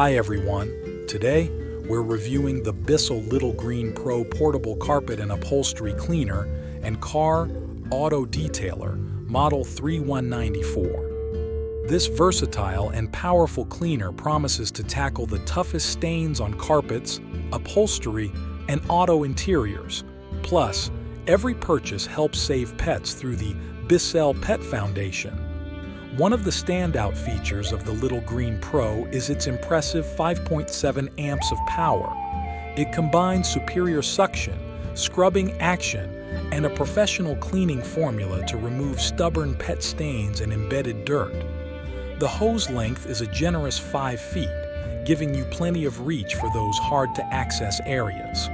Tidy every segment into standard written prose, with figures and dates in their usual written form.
Hi everyone, today we're reviewing the BISSELL Little Green Pro Portable Carpet and Upholstery Cleaner and Car Auto Detailer, Model 3194. This versatile and powerful cleaner promises to tackle the toughest stains on carpets, upholstery, and auto interiors. Plus, every purchase helps save pets through the BISSELL Pet Foundation. One of the standout features of the Little Green Pro is its impressive 5.7 amps of power. It combines superior suction, scrubbing action, and a professional cleaning formula to remove stubborn pet stains and embedded dirt. The hose length is a generous 5 feet, giving you plenty of reach for those hard-to-access areas.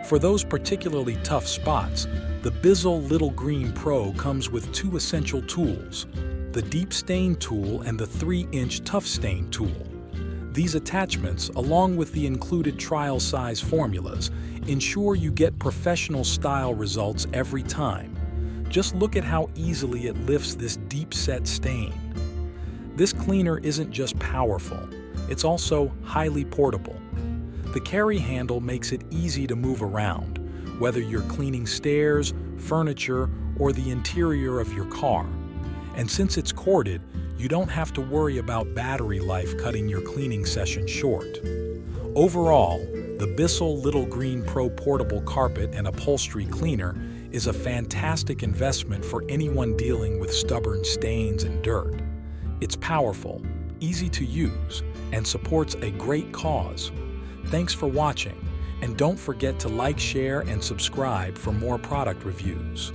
For those particularly tough spots, the BISSELL Little Green Pro comes with 2 essential tools: the Deep Stain Tool and the 3-inch Tough Stain Tool. These attachments, along with the included trial size formulas, ensure you get professional-style results every time. Just look at how easily it lifts this deep-set stain. This cleaner isn't just powerful, it's also highly portable. The carry handle makes it easy to move around, whether you're cleaning stairs, furniture, or the interior of your car. And since it's corded, you don't have to worry about battery life cutting your cleaning session short. Overall, the BISSELL Little Green Pro Portable Carpet and Upholstery Cleaner is a fantastic investment for anyone dealing with stubborn stains and dirt. It's powerful, easy to use, and supports a great cause. Thanks for watching, and don't forget to like, share, and subscribe for more product reviews.